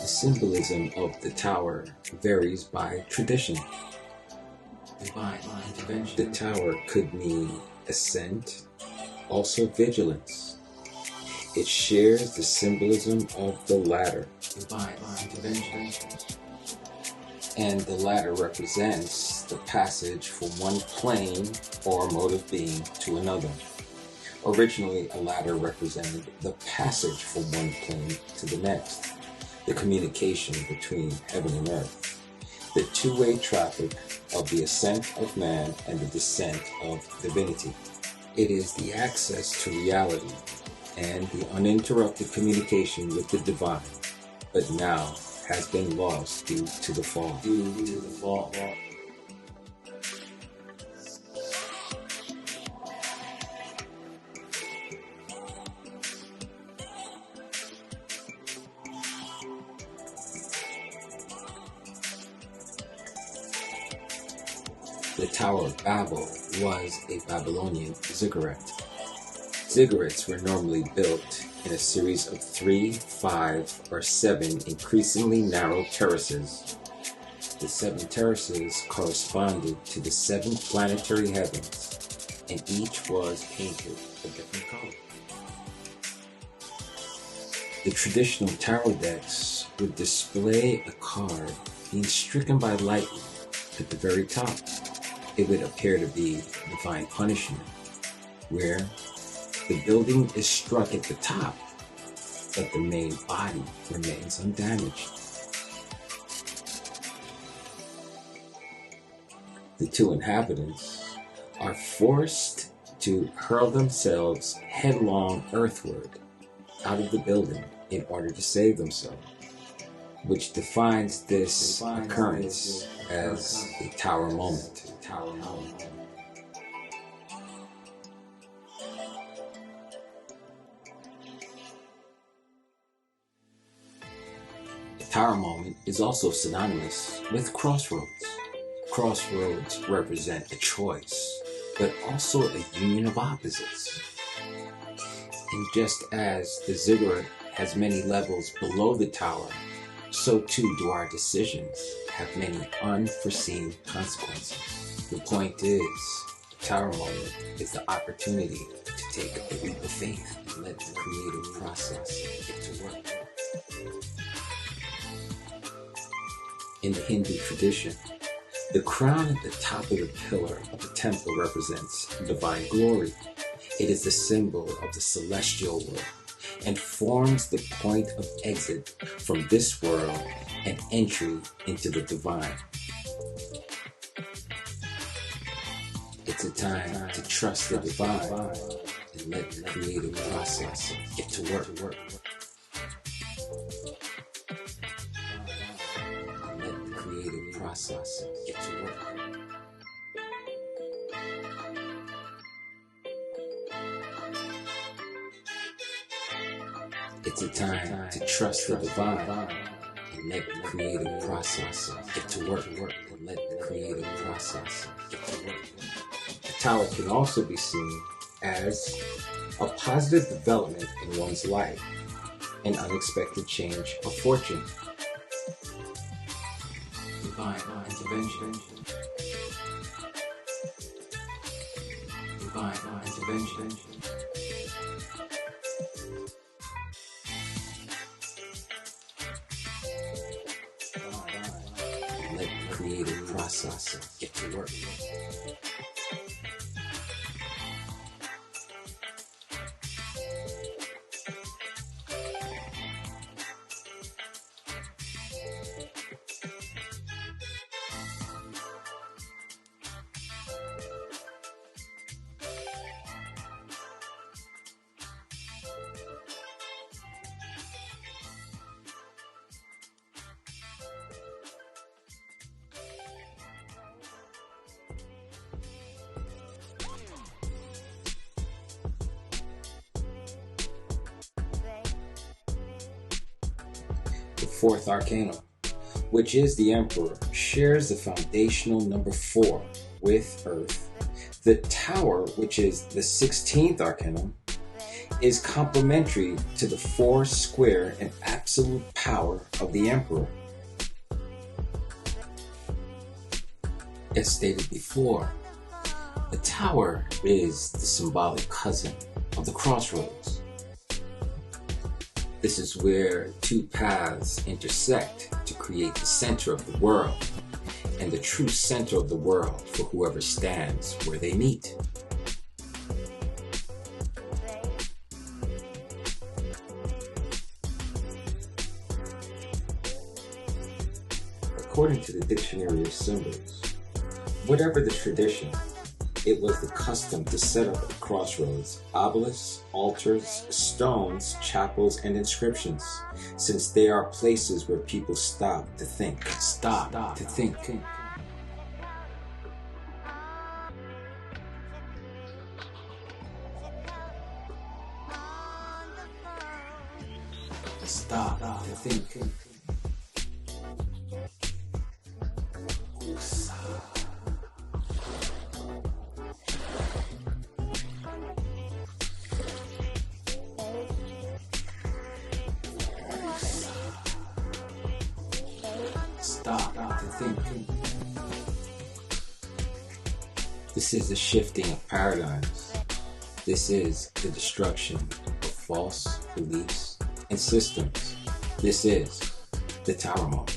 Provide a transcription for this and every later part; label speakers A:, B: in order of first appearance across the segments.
A: symbolism of the tower varies by tradition. Divine intervention. The tower could mean ascent, also vigilance. It shares the symbolism of the ladder. Divine intervention. And the ladder represents the passage from one plane or mode of being to another. Originally, a ladder represented the passage from one plane to the next, the communication between heaven and earth, the two-way traffic of the ascent of man and the descent of divinity. It is the access to reality and the uninterrupted communication with the divine, but now has been lost due to the fall. The Tower of Babel was a Babylonian ziggurat. Ziggurats were normally built in a series of 3, 5, or 7 increasingly narrow terraces. The 7 terraces corresponded to the 7 planetary heavens, and each was painted a different color. The traditional tower decks would display a card being stricken by lightning at the very top. It would appear to be divine punishment, where the building is struck at the top, but the main body remains undamaged. The 2 inhabitants are forced to hurl themselves headlong earthward out of the building in order to save themselves, which defines this occurrence as a tower moment. The tower moment is also synonymous with crossroads. Crossroads represent a choice, but also a union of opposites. And just as the ziggurat has many levels below the tower, so too do our decisions have many unforeseen consequences. The point is, the tower moment is the opportunity to take a leap of faith and let the creative process get to work. In the Hindu tradition, the crown at the top of the pillar of the temple represents divine glory. It is the symbol of the celestial world and forms the point of exit from this world and entry into the divine. It's a time to trust the divine and let the creative process get to work. And let the creative process get to work. It's a time to trust the divine and let the creative process get to work. And let the creative process get to work. The tower can also be seen as a positive development in one's life, an unexpected change of fortune. Divine intervention. Divine intervention. Let the creative process get to work. The 4th arcanum, which is the Emperor, shares the foundational number 4 with Earth. The Tower, which is the 16th arcanum, is complementary to the four square and absolute power of the Emperor. As stated before, the tower is the symbolic cousin of the crossroads. This is where two paths intersect to create the center of the world, and the true center of the world for whoever stands where they meet. According to the Dictionary of Symbols, whatever the tradition, it was the custom to set up at crossroads obelisks, altars, stones, chapels, and inscriptions, since they are places where people stop to think. Stop to think. Stop to think. Stop to think. This is the shifting of paradigms. This is the destruction of false beliefs and systems. This is the Tower Moment.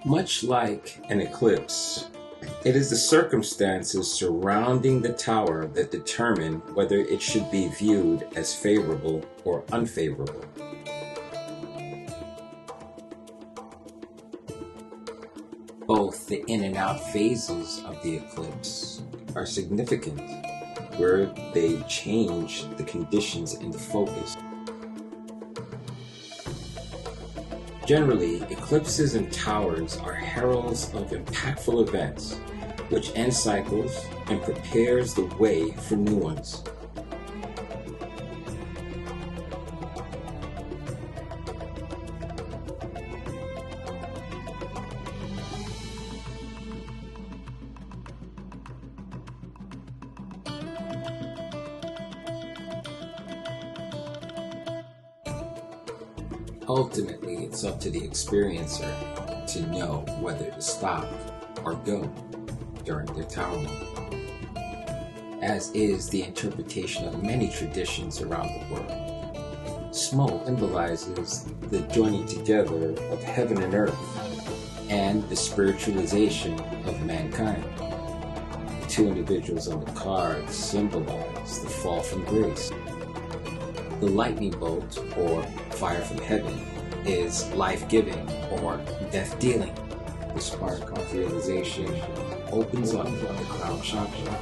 A: Much like an eclipse, it is the circumstances surrounding the tower that determine whether it should be viewed as favorable or unfavorable. Both the in and out phases of the eclipse are significant, where they change the conditions in the focus. Generally, eclipses and towers are heralds of impactful events, which end cycles and prepares the way for new ones. Ultimately, it's up to the experiencer to know whether to stop or go during their tower moment, as is the interpretation of many traditions around the world. Smoke symbolizes the joining together of heaven and earth and the spiritualization of mankind. The two individuals on the card symbolize the fall from grace. The lightning bolt, or fire from heaven, is life-giving or death-dealing. The spark of realization opens up the crown chakra.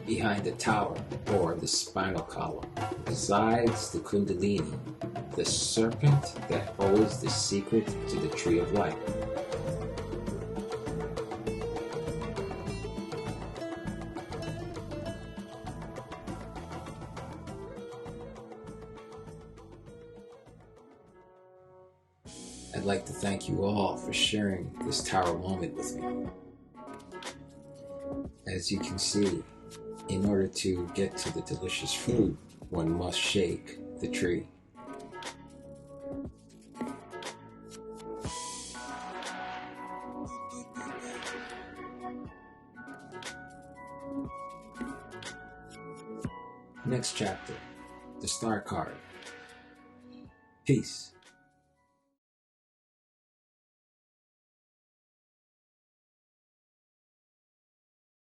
A: Behind the tower, or the spinal column, resides the kundalini, the serpent that holds the secret to the tree of life. I'd like to thank you all for sharing this tower moment with me. As you can see, in order to get to the delicious food, one must shake the tree. Next chapter, the star card. Peace.